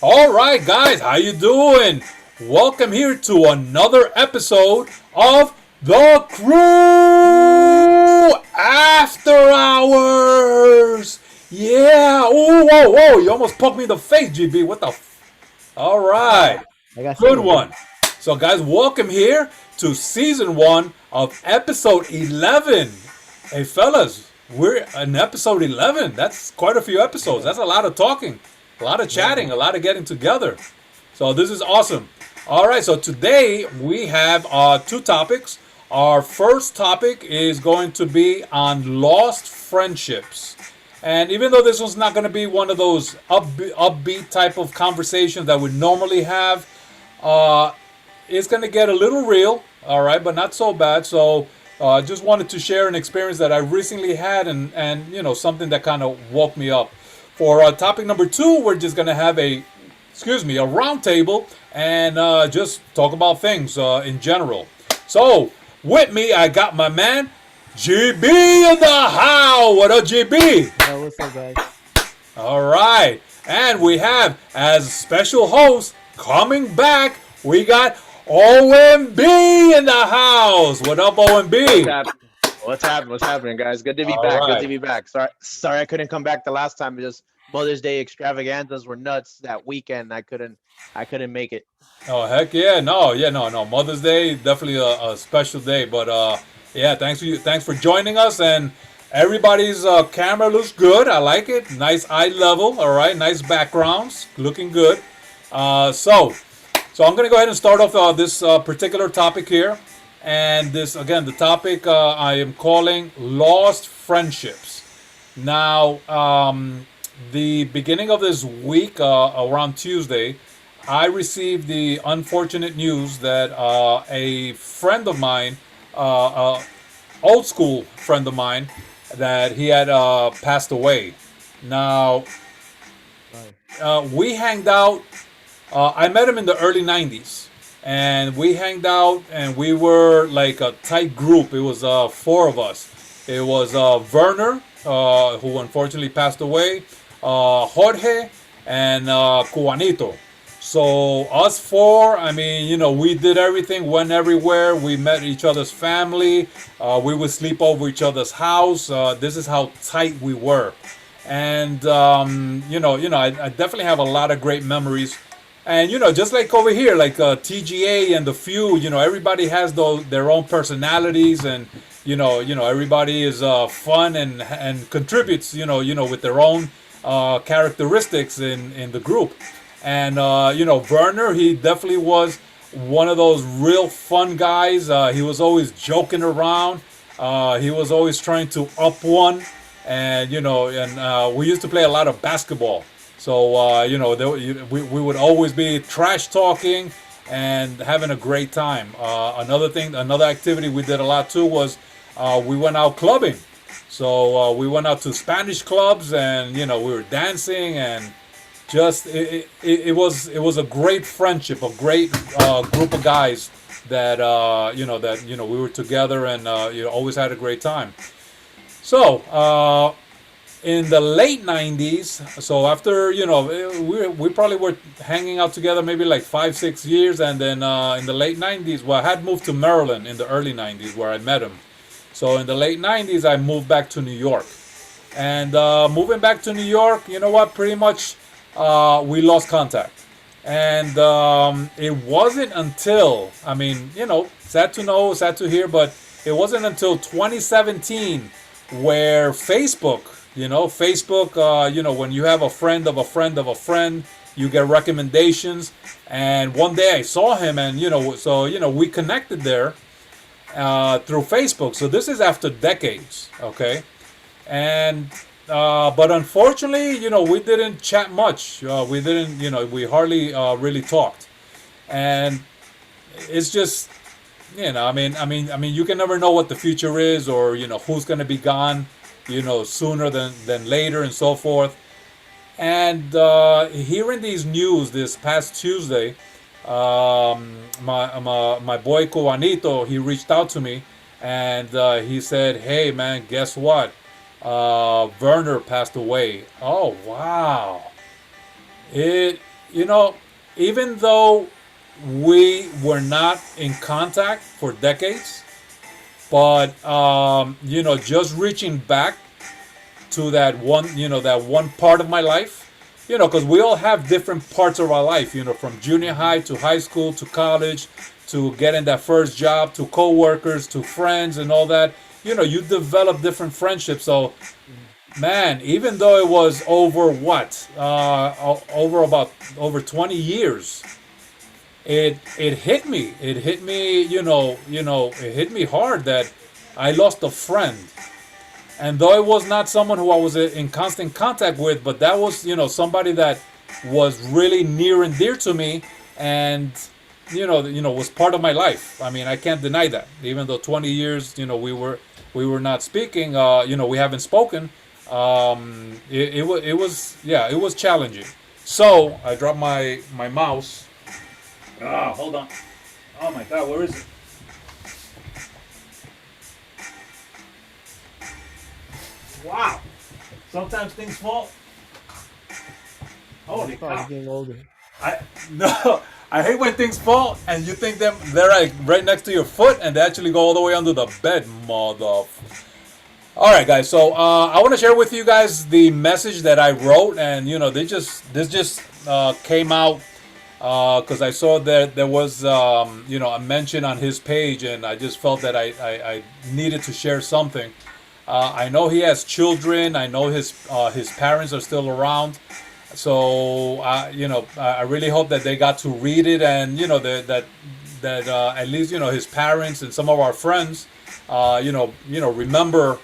All right, guys, how you doing? Welcome here to another episode of the CREW Afterhours. Yeah. Oh, whoa, whoa! You almost poked me in the face, GB. What the? All right. I got Good scared. one. So, guys, welcome here to season one of episode 11. Hey, fellas, we're in episode 11. That's quite a few episodes. Yeah, That's a lot of talking, a lot of yeah. chatting, a lot of getting together. So, this is awesome. All right, so today we have two topics. Our first topic is going to be on lost friendships. And even though this one's not going to be one of those upbeat type of conversations that we normally have, uh, it's going to get a little real, all right, but not so bad. So I just wanted to share an experience that I recently had and something that kind of woke me up. For topic number two, we're just going to have a round table and just talk about things in general. So with me, I got my man, GB in the house. What up, GB? Yo, what's up, guys? All right. And we have, as special host, coming back, we got O.M.B in the house. What up, What's O.M.B? happening? What's happening, guys? Good to be All back. Good to right. be back. Sorry, I couldn't come back the last time. Just Mother's Day extravaganzas were nuts that weekend. I couldn't make it. Oh, heck yeah. No, yeah, no. Mother's Day, definitely a special day. But yeah, thanks for joining us. And everybody's camera looks good. I like it. Nice eye level. All right. Nice backgrounds. Looking good. So I'm going to go ahead and start off this particular topic here. And this, again, the topic I am calling Lost Friendships. Now, the beginning of this week, around Tuesday, I received the unfortunate news that a friend of mine, old school friend of mine, that he had passed away. Now, Sorry. we hanged out. I met him in the early 90s. And we hanged out and we were like a tight group. It was four of us. It was Werner, who unfortunately passed away, Jorge, and Cubanito. So us four, I mean, we did everything, went everywhere. We met each other's family. We would sleep over each other's house. This is how tight we were, and I definitely have a lot of great memories. And just like over here, like T.C.A. and the Few, everybody has their own personalities, and everybody is fun and contributes, with their own characteristics in the group. And Werner, he definitely was one of those real fun guys. He was always joking around. He was always trying to up one, and we used to play a lot of basketball. So we would always be trash talking and having a great time. Another activity we did a lot too was we went out clubbing. So we went out to Spanish clubs, and we were dancing, and just it was a great friendship, a great group of guys that we were together, and always had a great time. So in the late 90s, so after we probably were hanging out together maybe like 5 6 years, and then in the late 90s, well, I had moved to Maryland in the early 90s where I met him. So in the late 90s, I moved back to New York. And moving back to New York, you know what? Pretty much we lost contact. And it wasn't until, I mean, sad to know, sad to hear, but it wasn't until 2017 where Facebook, when you have a friend of a friend of a friend, you get recommendations. And one day I saw him, and, we connected there through Facebook. So this is after decades, okay? And but unfortunately, we didn't chat much. We didn't, we hardly really talked. And it's just, I mean, you can never know what the future is, or who's going to be gone, sooner than later, and so forth. And hearing these news this past Tuesday, my boy Cubanito, he reached out to me, and he said, "Hey man, guess what? Werner passed away." Oh wow! It you know, even though we were not in contact for decades, but just reaching back to that one, that one part of my life, because we all have different parts of our life, from junior high to high school to college to getting that first job to coworkers to friends and all that. You develop different friendships. So, Mhm. man, even though it was over what, over 20 years, it hit me. It hit me, it hit me hard that I lost a friend. And though it was not someone who I was in constant contact with, but that was, somebody that was really near and dear to me, and was part of my life. I mean, I can't deny that. Even though 20 years, we were not speaking, we haven't spoken. It was challenging. So I dropped my mouse. Ah, hold on. Oh my God, where is it? Wow. Sometimes things fall. Yeah, Holy it's probably cow. getting older. I no, I hate when things fall and you think they're like right next to your foot and they actually go all the way under the bed, mother. All right, guys. So I want to share with you guys the message that I wrote, and this just came out because I saw that there was a mention on his page, and I just felt that I needed to share something. I know he has children. I know his parents are still around. So I really hope that they got to read it, and that at least his parents and some of our friends, remember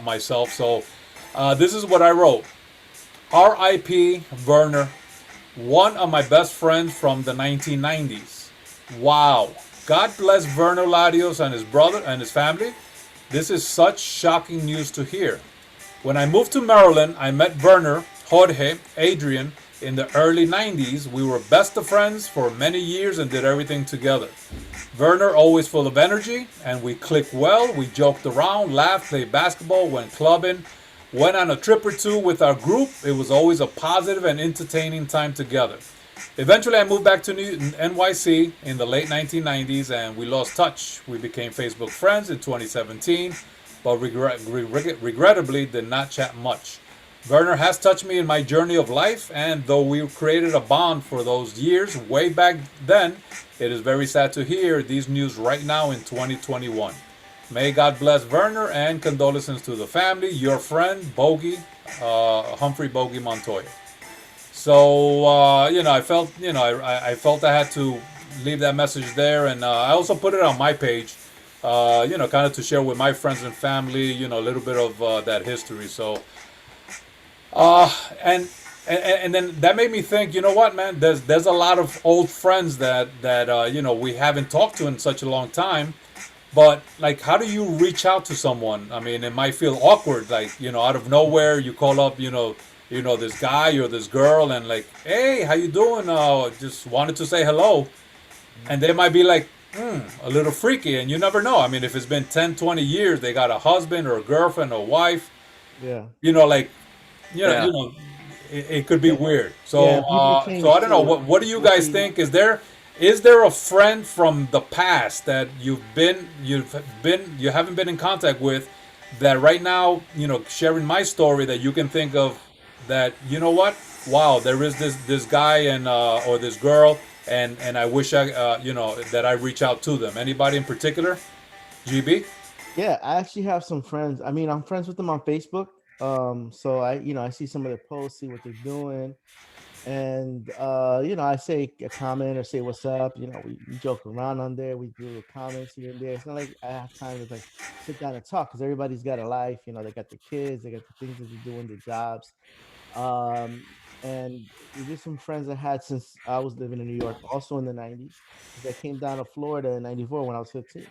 myself. So this is what I wrote. R.I.P. Werner, one of my best friends from the 1990s. Wow. God bless Werner Larios and his brother and his family. This is such shocking news to hear. When I moved to Maryland, I met Werner, Jorge, Adrian in the early 90s. We were best of friends for many years and did everything together. Werner always full of energy, and we clicked well. We joked around, laughed, played basketball, went clubbing, went on a trip or two with our group. It was always a positive and entertaining time together. Eventually, I moved back to NYC in the late 1990s, and we lost touch. We became Facebook friends in 2017, but regrettably did not chat much. Werner has touched me in my journey of life, and though we created a bond for those years way back then, it is very sad to hear these news right now in 2021. May God bless Werner, and condolences to the family. Your friend, Bogy, Humphrey Bogy Montoya. So I felt I felt I had to leave that message there, and I also put it on my page, kind of to share with my friends and family, a little bit of that history. So uh, and, and then that made me think, you know what, man? There's a lot of old friends that we haven't talked to in such a long time. But like, how do you reach out to someone? I mean, it might feel awkward, like out of nowhere you call up, this guy or this girl, and like, hey, how you doing? Just wanted to say hello, Mhm. and they might be like, a little freaky, and you never know. I mean, if it's been 10, 20 years, they got a husband or a girlfriend or wife, Yeah. like, you know, Yeah. you know, it could be Yeah. weird. Yeah. So, And people I change don't know. too. What do you People guys change. think? Is there a friend from the past that you haven't been in contact with, that right now, sharing my story, that you can think of, that what? Wow, there is this guy and or this girl, and I wish that I reach out to them. Anybody in particular? GB? Yeah, I actually have some friends. I mean, I'm friends with them on Facebook. So I see some of their posts, see what they're doing, and I say a comment or say what's up. We joke around on there. We do little comments here and there. It's not like I have time to like sit down and talk because everybody's got a life. They got their kids, they got the things that they're doing, their jobs. Um, and there's some friends I had since I was living in New York, also in the '90s, because I came down to Florida in '94 when I was 15.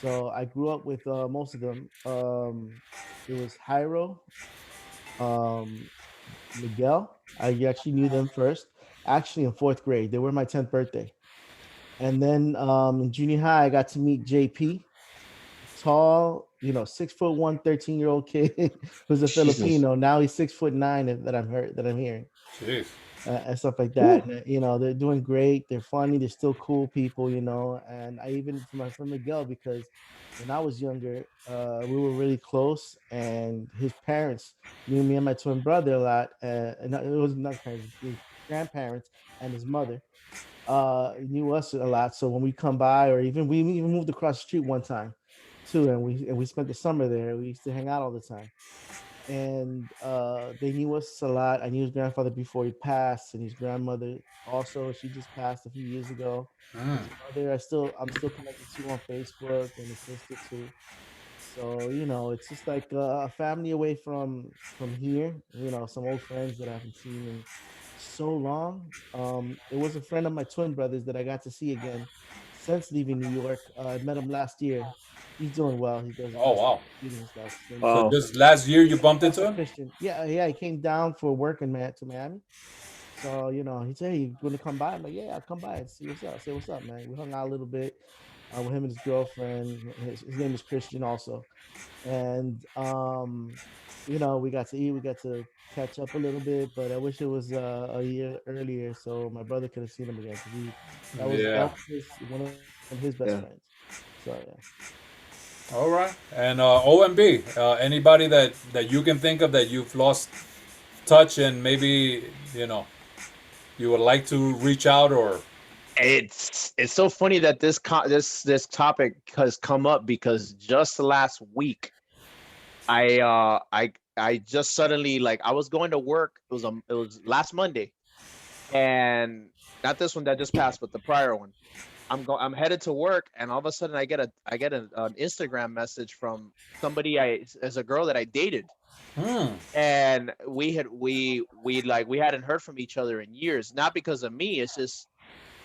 So I grew up with most of them. It was Jairo, um, Miguel. I actually knew them first, actually in fourth grade. They were my 10th birthday. And then in junior high, I got to meet JP, tall, 6'1", 13-year-old kid who's a Jesus. Filipino. Now he's 6'9" that I'm hearing. Jeez. And stuff like that. Whew. And, they're doing great. They're funny. They're still cool people, And I even for my friend Miguel, because when I was younger, we were really close, and his parents knew me and my twin brother a lot. And it was not his parents, his grandparents and his mother knew us a lot. So when we come by, or even we even moved across the street one time, too, and we spent the summer there. We used to hang out all the time, and they knew us a lot. I knew his grandfather before he passed, and his grandmother also. She just passed a few years ago. Mm. His mother, I'm still connected to on Facebook, and his sister too. So it's just like a family away from here. Some old friends that I haven't seen in so long. It was a friend of my twin brothers that I got to see again since leaving New York. I met him last year. He's doing well. He does Oh wow. reading and stuff. His name is So Wow. just last year you bumped into Pastor him? Christian. Yeah. He came down for work to Miami. So he said, "Hey, you want to come by?" I'm like, "Yeah, I'll come by and see what's up. Say what's up, man." We hung out a little bit with him and his girlfriend. His name is Christian also, and we got to eat. We got to catch up a little bit, but I wish it was a year earlier so my brother could have seen him again, because that Yeah. was one of his best friends. Yeah. So yeah. All right. And O.M.B. Anybody that you can think of that you've lost touch and maybe you would like to reach out or. It's so funny that this topic has come up, because just last week I just suddenly, like, I was going to work. It was last Monday, and not this one that just passed, but the prior one. I'm headed to work, and all of a sudden an Instagram message from somebody, as a girl that I dated, Hmm. and we hadn't heard from each other in years. Not because of me, it's just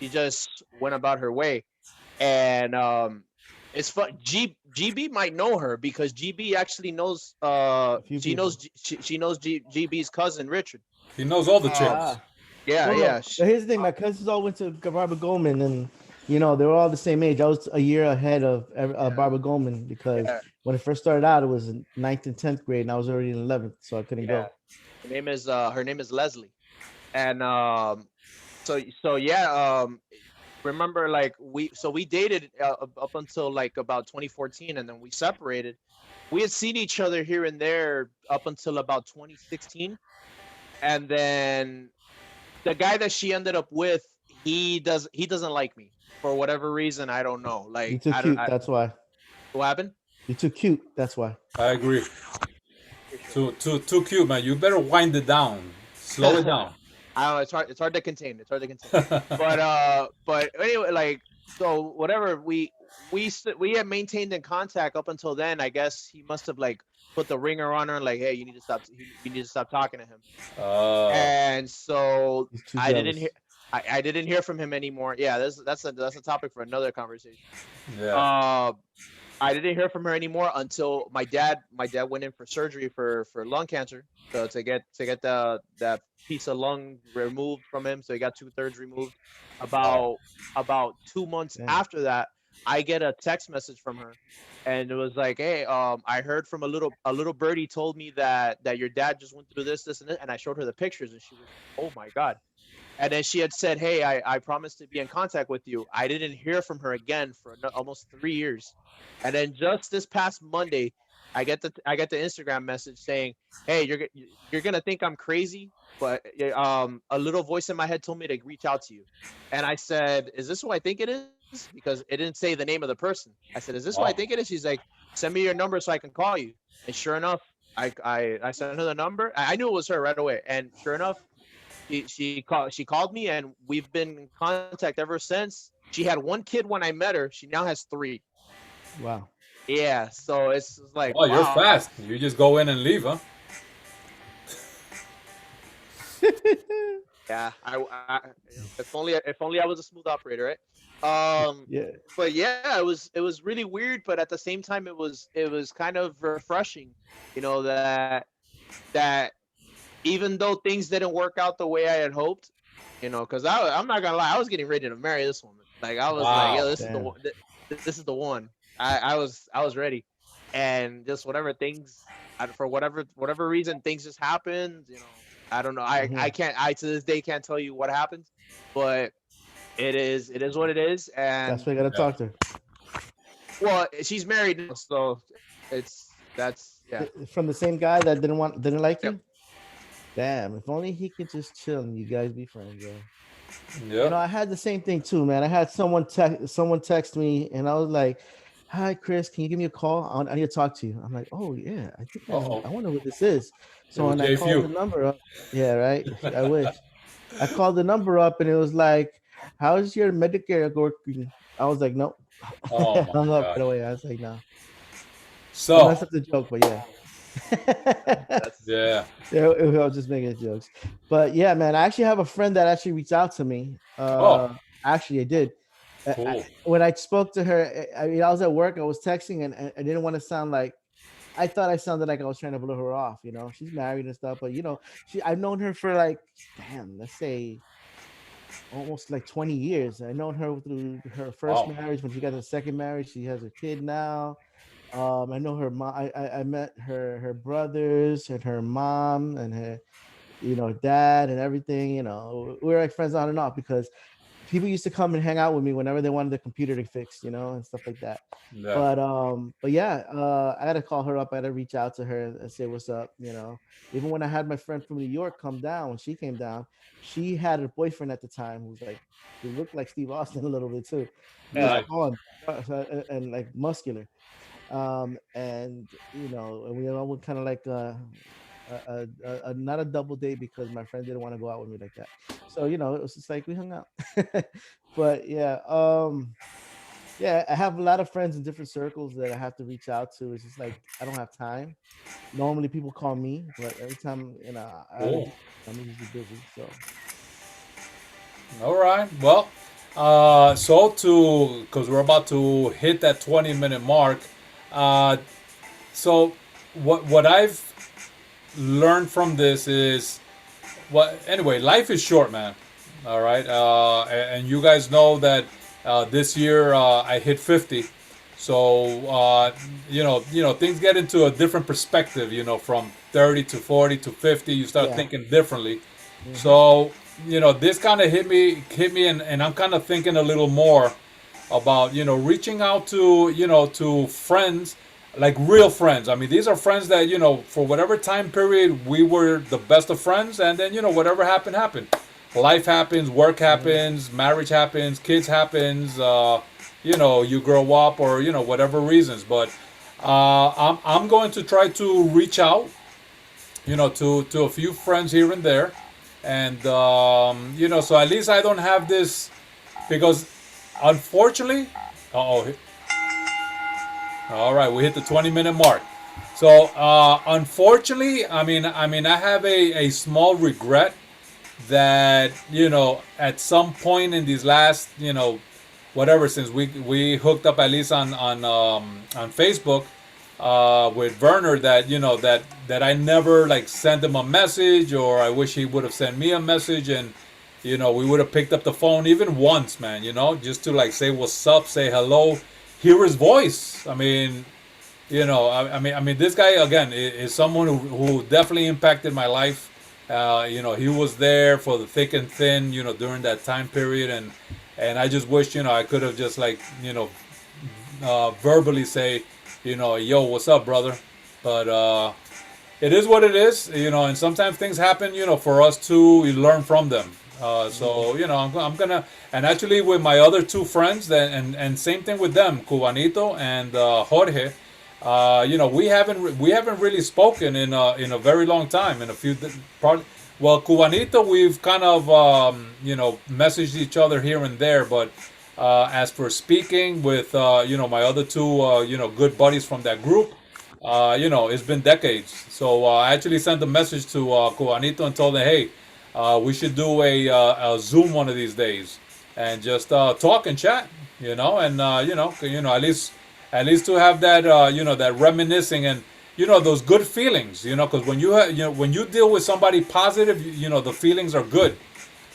she just went about her way. And it's fun. GB might know her, because GB actually knows A few people. she knows GB's cousin Richard. He knows all the chicks. Ah. Yeah, Well, yeah. no. But here's the thing: my cousins all went to Barbara Goldman, and they were all the same age. I was a year ahead of Yeah, Barbara Goldman, because yeah, when it first started out, it was in ninth and 10th grade, and I was already in 11th, so I couldn't yeah. go. Her name is Leslie. And so yeah, remember, like, we dated up until like about 2014, and then we separated. We had seen each other here and there up until about 2016, and then the guy that she ended up with, he doesn't like me for whatever reason. I don't know. You're Like, too I don't. cute. That's why. What happened? You're too cute. That's why. I agree. Appreciate Too cute, man. You better wind it down. Slow it that. down. I don't know. It's hard to contain. It's hard to contain. But anyway, like, so whatever, we had maintained in contact up until then. I guess he must have, like, put the ringer on her, and, like, hey, you need to stop. You need to stop talking to him. uh, And so He's too I didn't jealous. hear. I didn't hear from him anymore. Yeah, that's a topic for another conversation. yeah. Uh, I didn't hear from her anymore until my dad went in for surgery for lung cancer. So to get that piece of lung removed from him. So he got 2/3 removed. Wow. About 2 months Damn. after that, I get a text message from her, and it was like, hey, I heard from a little birdie told me that your dad just went through this, and this, and I showed her the pictures, and she was like, oh my god. And then she had said, hey, I promised to be in contact with you. I didn't hear from her again for almost 3 years. And then just this past Monday, I get the Instagram message saying, hey, you're gonna think I'm crazy, but a little voice in my head told me to reach out to you. And I said, is this who I think it is? Because it didn't say the name of the person. I said, is this who I think Wow. it is? She's like, send me your number so I can call you. And sure enough, I sent her the number. I knew it was her right away. And sure enough, she called me, and we've been in contact ever since. She had one kid when I met her. She now has three. Wow. Yeah, so it's like, Oh, you're wow. fast. You just go in and leave, huh? Yeah, if only I was a smooth operator, right? Yeah. But yeah, it was really weird, but at the same time, it was kind of refreshing, that even though things didn't work out the way I had hoped, because I'm not gonna lie, I was getting ready to marry this woman. Like, I was like, yo, Wow. this is the Damn. one. This is the one. I was ready. and just whatever things, for whatever reason, things just happened. I don't know. I Hmm. can't. I to this day can't tell you what happened, but it is what it is. That's And why I gotta Yeah. talk to her. well, she's married now, so that's yeah. From the same guy that didn't like Yep. you. Damn, if only he could just chill and you guys be friends, yo. Yep. I had the same thing too, man. I had someone text me, and I was like, "Hi, Chris, can you give me a call? I need to talk to you." I'm like, "Oh yeah, I think Uh oh. I wonder what this is." It So was when I called the JFEW. number up, yeah, right. I wish I called the number up, and it was like, "How's your Medicare working?" I was like, "Nope." Oh my Hung up god. right away. I was like, "No." I messed So up the joke, but yeah. That's yeah. Yeah, I was just making jokes. But yeah, man, I actually have a friend that actually reached out to me. Oh, Actually, I did. cool. When I spoke to her, I mean, I was at work, I was texting, and I didn't want to sound like, I thought I sounded like I was trying to blow her off. She's married and stuff, but I've known her for like, damn, let's say almost like 20 years. I known her through her first Wow. marriage. When she got her second marriage, she has a kid now. I know her mom. I met her brothers and her mom and her dad and everything. We were like friends on and off because people used to come and hang out with me whenever they wanted the computer to fix, and stuff like that. Yeah. But yeah, I had to call her up. I had to reach out to her and say what's up. Even when I had my friend from New York come down, when she came down, she had a boyfriend at the time who's like, who looked like Steve Austin a little bit too, Nice. tall and like muscular. And and we all would kind of like not a double date because my friend didn't want to go out with me like that. So it was just like we hung out. But yeah, yeah, I have a lot of friends in different circles that I have to reach out to. It's just like I don't have time. Normally people call me, but every time I Cool. just I'm usually busy. So All right. Well, because we're about to hit that 20-minute mark. Uh, so what I've learned from this is anyway, life is short, man. All right. And you guys know that this year I hit 50. So things get into a different perspective. From 30 to 40 to 50, you start yeah. thinking differently. Hmm. So this kind of hit me, and I'm kind of thinking a little more about reaching out to to friends, like real friends. I mean, these are friends that for whatever time period we were the best of friends, and then whatever happened. Life happens, work Hmm. happens, marriage happens, kids happens. You grow up, or whatever reasons. But I'm going to try to reach out, to a few friends here and there, and so at least I don't have this, because unfortunately, oh, all right, we hit the 20-minute mark. So unfortunately, I mean, I have a small regret that at some point in these last whatever, since we hooked up, at least on Facebook, with Werner, that that I never like sent him a message, or I wish he would have sent me a message, and we would have picked up the phone even once, man, just to like say what's up, say hello, hear his voice. I mean, I mean, this guy again is someone who definitely impacted my life. He was there for the thick and thin, during that time period, and I just wish, I could have just like, verbally say, yo, what's up, brother? But it is what it is, and sometimes things happen, for us to learn from them. Hmm. So I'm gonna, and actually with my other two friends, and same thing with them, Cubanito and Jorge. We haven't really spoken in a very long time, in a few probably. Well, Cubanito, we've kind of messaged each other here and there, but as for speaking with my other two good buddies from that group, it's been decades. So I actually sent a message to Cubanito and told him, hey, we should do a Zoom one of these days, and just talk and chat, and at least to have that that reminiscing, and those good feelings, because when you deal with somebody positive, the feelings are good.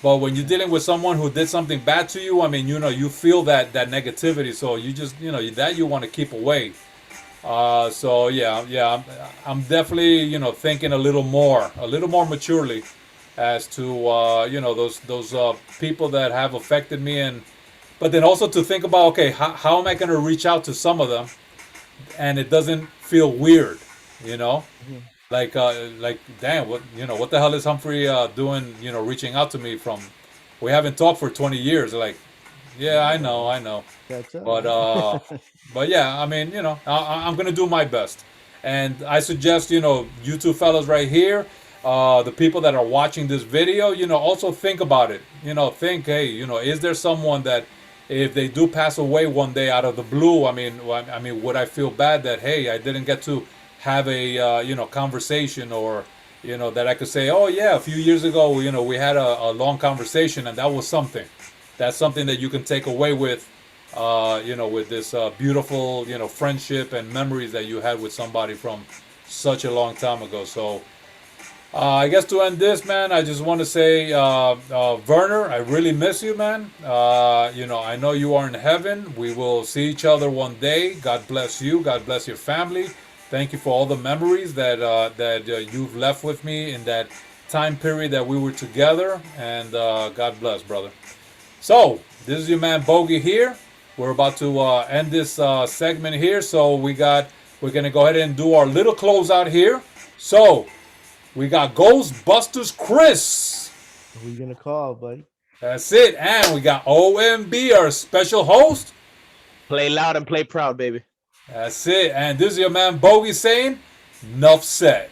But when you're Yeah. dealing with someone who did something bad to you, I mean, you feel that negativity, so you just that you want to keep away. So yeah, I'm definitely thinking a little more maturely as to those people that have affected me, and but then also to think about, okay, how am I going to reach out to some of them and it doesn't feel weird, you know? Mhm. Like damn, what the hell is Humphrey doing, reaching out to me from, we haven't talked for 20 years, like, yeah, Yeah, I well, know. catch up, But man. but yeah, I mean, I'm gonna do my best, and I suggest you two fellas right here, the people that are watching this video, also think about it. Think, hey, is there someone that if they do pass away one day out of the blue, I mean, would I feel bad that, hey, I didn't get to have a conversation, or that I could say, oh yeah, a few years ago, we had a long conversation, and that was something. That's something that you can take away with this beautiful, friendship and memories that you had with somebody from such a long time ago. So, I guess to end this, man, I just want to say, Werner, I really miss you, man. I know you are in heaven. We will see each other one day. God bless you. God bless your family. Thank you for all the memories that you've left with me in that time period that we were together. And God bless, brother. So, this is your man Bogy here. We're about to end this segment here. So we're gonna go ahead and do our little closeout here. So we got Ghostbusters Chris. Who you gonna call, buddy? That's it. And we got O.M.B, our special host. Play loud and play proud, baby. That's it. And this is your man Bogy saying, "Nuff said."